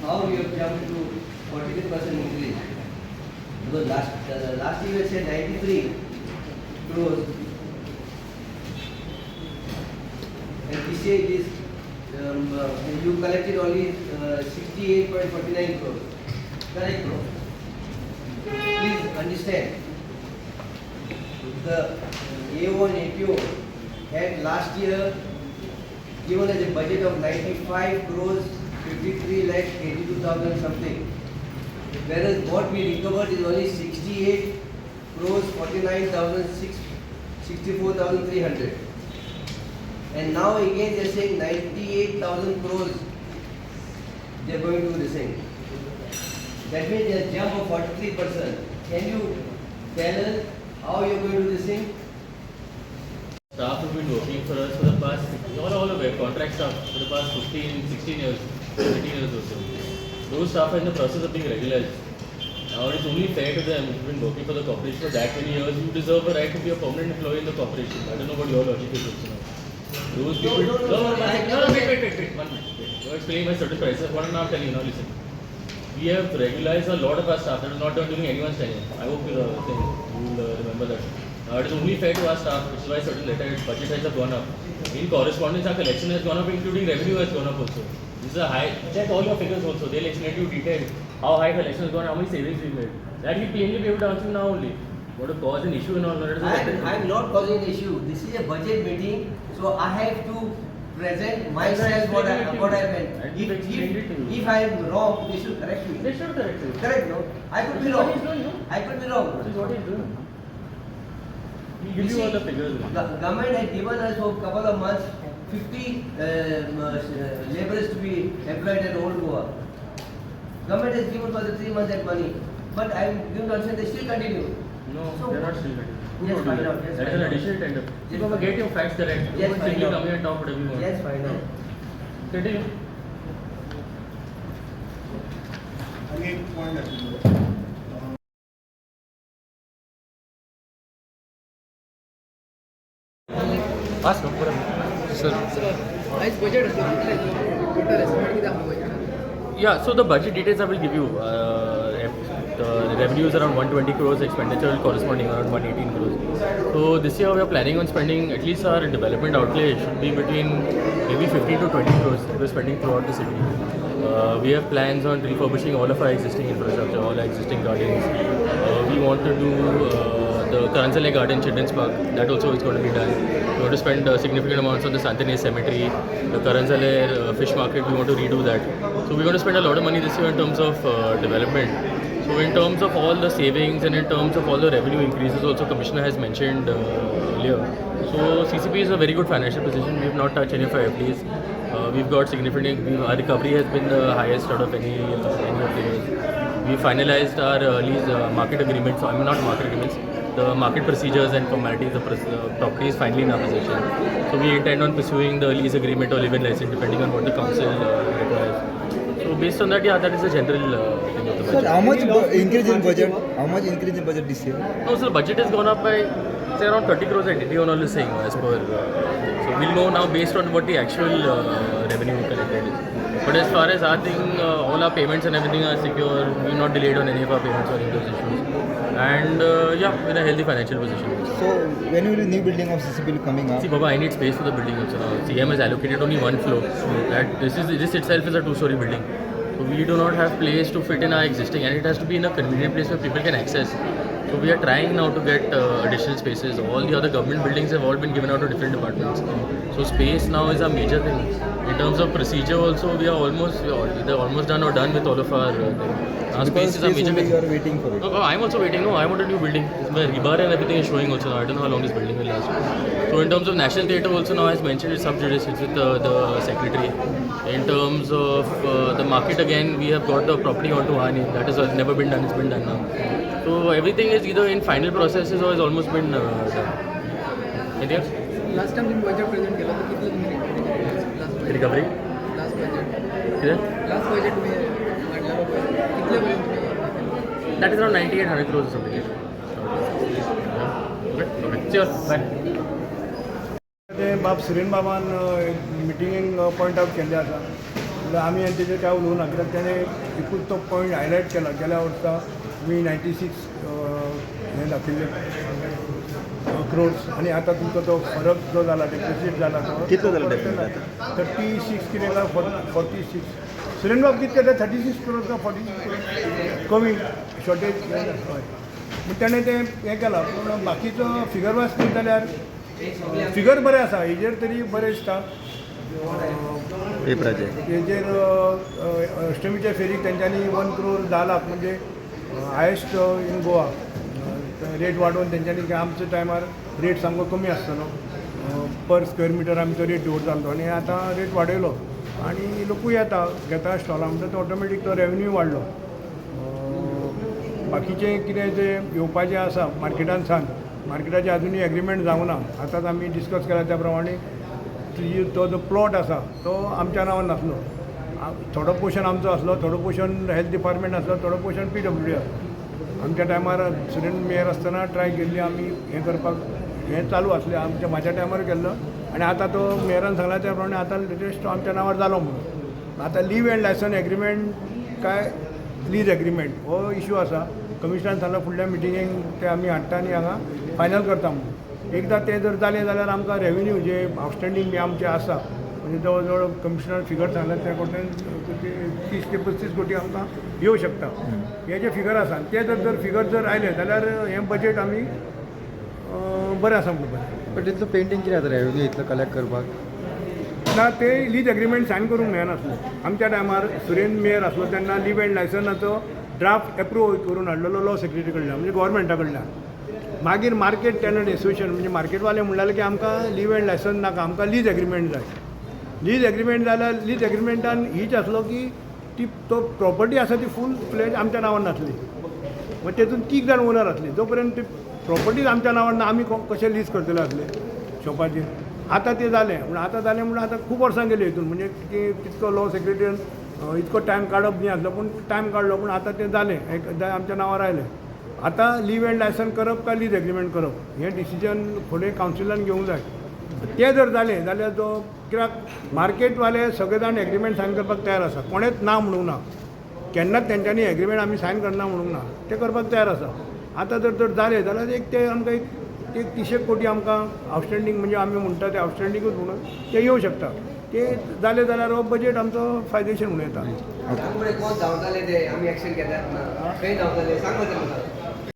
how you have jumped to 43% increase? Because last year you said 93 crores, and this year it is you collected only 68.49 crores. Correct, bro? Please understand. The A1 APO had last year given as a budget of 95 crores 53 lakh 82,000 something, whereas what we recovered is only 68 crores 64,300, and now again they are saying 98,000 crores they are going to do the same. That means there is a jump of 43%. Can you tell us how you are going to do this thing? Staff have been working for us for the past, all of it, contract staff for the past 15, 16 years, 17 years or so. Those staff are in the process of being regularized. Now it's only fair to them, who've been working for the corporation for that many years, you deserve a right to be a permanent employee in the corporation. I don't know what your logic is also now. Those people, wait, 1 minute. You're explaining my certain prices. What I'm telling you now, listen. We have regularized a lot of our staff that was not done during anyone's tenure. I hope you will remember that. It is only fair to our staff, which is why certain budget heads have gone up. In correspondence, our collection has gone up, including revenue has gone up also. This is a high, check all your figures also. They'll explain to you detailed how high collection has gone, how many savings we made. That will plainly be able to answer now only. What to cause an issue and all that. I'm not causing an issue. This is a budget meeting, so I have to present myself what I meant. If I am wrong, they should correct me. They should correct you. Correct, no? I could be wrong. I could be wrong. This is what he's doing. He gives you all the figures. Government had given us for a couple of months 50 laborers to be employed at Old Goa. Government has given for the 3 months that money, but I am giving to understand they still continue. No, so they are not still continuing. Yes, find out. Yes, that is an additional tender. Yes, If get your facts correct, yes, don't simply come here and talk whatever you want. Yes, find out. Continue. Again, point that Ask him. Sir. Yeah, so the budget details I will give you. The revenue is around 120 crores, expenditure corresponding around 118 crores. So this year we are planning on spending, at least our development outlay should be between maybe 15 to 20 crores we are spending throughout the city. We have plans on refurbishing all of our existing infrastructure, all our existing gardens. We want to do the Karanzale Garden Children's Park, that also is going to be done. We want to spend significant amounts on the Santanay Cemetery, the Karanzale Fish Market, we want to redo that. So we're going to spend a lot of money this year in terms of development. So in terms of all the savings and in terms of all the revenue increases also Commissioner has mentioned earlier. So CCP is a very good financial position. We have not touched any of our FDs. We've got significant, our recovery has been the highest out of any of the years. We finalized our lease market agreements, I mean not market agreements, the market procedures and formalities, the property is finally in our possession. So we intend on pursuing the lease agreement or live-in license depending on what the council requires. So based on that, yeah, that is the general thing of the budget. Sir, how much increase in budget? How much increase in budget this year? No, so the budget has gone up by say around 30 crores at DT on all is saying as per. So we'll know now based on what the actual revenue collected is. But as far as our thing, all our payments and everything are secure. We're not delayed on any of our payments or any of those issues. And yeah, we're in a healthy financial position. So when will the new building of CCP coming up? See, Baba, I need space for the building also now. CM has allocated only one floor. This itself is a 2-story building. So we do not have place to fit in our existing, and it has to be in a convenient place where people can access. So we are trying now to get additional spaces. All the other government buildings have all been given out to different departments. So space now is a major thing. In terms of procedure also, we are either almost done or done with all of our our space is a major thing. You are waiting for it. Oh, I'm also waiting. No, I want a new building. My rebar and everything is showing also now. I don't know how long this building will last. So in terms of National Theatre also now, as mentioned, it's sub judice. It's with the secretary. In terms of the market again, we have got the property onto our name. That has never been done. It's been done now. So everything is either in final processes or has almost been done. Anything else? Last time तुम्ही budget present केलं तर किती तुम्ही Recovery? last budget किती? last budget तुम्ही काढलं कितल्यापर्यंत तुम्ही That is around 9800 crores or something. Okay. Sure. Bye. बाब सुरेन बाबान मिटिंगेक पॉयंट आउट केल्ले आसा म्हणल्यार आमी आनी तेजेर काय उलोवना कित्याक तेणें एकूच तो पॉयंट हायलायट केला गेल्या वर्सा मी 96 हें दाखयल्लें क्रोर्स आनी आतां तुमकां तो फरक जो जाला डेप्रिसिएट जाला तो कितलो जाला depreciate 36 कितें काय 46 सुरेंद्र बाब कितें केलें 36 क्रोर्स का 46 क्रोर्स कमी शॉर्टेज हय पूण तेणें तें हें केलां पूण बाकीचो फिगर वायज पळयत जाल्यार फिगर बरें आसा हेजेर तरी बरें दिसता पेपराचे हेजेर अष्टमीच्या फेरीक तेंच्यांनी 1 crore 10 लाख म्हणजे हायेस्ट इन गोवा रेट वाडोवन तेंच्यांनी आमच्या टायमार रेट सामको कमी आसतलो पर स्क्वेअर मिटर आमचो रेट दवरतालो आनी आतां रेट वाडयलो आनी लोकूय येता घेता स्टॉला म्हणटा तो ऑटोमॅटीक तो रेवन्यू वाडलो बाकीचें कितें जें येवपाचें आसा मार्केटान सांग मार्केटाचें आजुनूय एग्रीमेंट जावंक ना आतांच आमी डिस्कस केला त्या प्रमाणे तो जो प्लॉट आसा तो आमच्या नांवान नासलो थोडो पोर्शन आमचो आसलो थोडो पोर्शन हेल्थ डिपार्टमेंट आसलो थोडो पोर्शन PWD आसलो आमच्या टायमार सुरेंद्र मेयर आसतना ट्राय केल्ली आमी हें करपाक हें चालू आसलें म्हाज्या टायमार केल्लो आनी आतां तो मेयरान सांगला त्या प्रमाणे आतां लेटेस्ट तो आमच्या नांवार जालो म्हणून आतां लीव एंड लायसन एग्रीमेंट काय लीज एग्रीमेंट हो इशू आसा कमिशनरान सांगला फुडल्या मिटिंगेक ते आमी हाडटा आनी हांगा फायनल करता म्हणून एकदां तें जर जालें जाल्यार आमकां रेवन्यू जे आउटस्टँडींग बी आमचें आसा म्हणजे जवळ जवळ कमिशनर फिगर सांगला त्या कोटेन 30 ते 35 कोटी आमकां येवं शकता हे जे फिगर आसा ते जर फिगर जर आयले जाल्यार हें बजेट आमी बरें आसा म्हणून पण तितलो पेंटींग कितें जाता रेवन्यू इतलो कलेक्ट करपाक ना ते लीज एग्रीमेंट सायन करूंक मेळनासलें आमच्या टायमार सुरेंद्र मेयर आसलो तेन्ना लीव एंड लायसनाचो ड्राफ्ट एप्रूव करून हाडलेलो लॉ सेक्रेटरी कडल्यान म्हणजे गव्हर्मेंटा कडल्यान मागीर मार्केट टेनंट एसोसिएशन म्हणजे मार्केटवाले म्हणलें की आमकां लीव एंड लायसन नाका आमकां लीज एग्रीमेंट जाय लीज एग्रीमेंट जाल्यार लीज एग्रीमेंटान हीच आसलो की ती तो प्रॉपर्टी आसा ती फूल फ्लॅट आमच्या नांवान नासली मग तेतून 3 जाण ओनर आसले जो पर्यंत ती प्रॉपर्टीज आमच्या नांवान ना आमी कशें लीज करतले आसले शॉपाचेर आतां तें जालें म्हणून आतां खूब वर्सां गेली हितून म्हणजे तितको लॉ सेक्रेटरीन इतको टायम काडप न्ही आसलो पूण टायम काडलो पूण आतां तें जालें एकदां आमच्या नांवार आयलें आतां लीव एंड लायसन करप काय लीज एग्रीमेंट करप हें डिसिजन फुडें कावन्सिलान घेवंक जाय तें जर जालें जाल्यार जो कित्याक मार्केटवाले सगळे जाण एग्रीमेंट सायन करपाक तयार आसा कोणेच ना म्हणूंक ना केन्नाच तेंच्यांनी एग्रीमेंट आमी सायन करना म्हणूंक ना ते करपाक तयार आसा आतां जर जालें जाल्यार एक ते आमकां एक 300 कोटी आमकां आउटस्टँडींग म्हणजे आमी म्हणटा ते आउटस्टँडींगूच म्हणून ते येवं शकता ते जालें जाल्यार हो बजेट आमचो फायदेशीर म्हणून येता त्यामुळे कोण धांवताले ते आम्ही ऍक्शन घेतात ना खंय धांवताले सांग मग म्हाका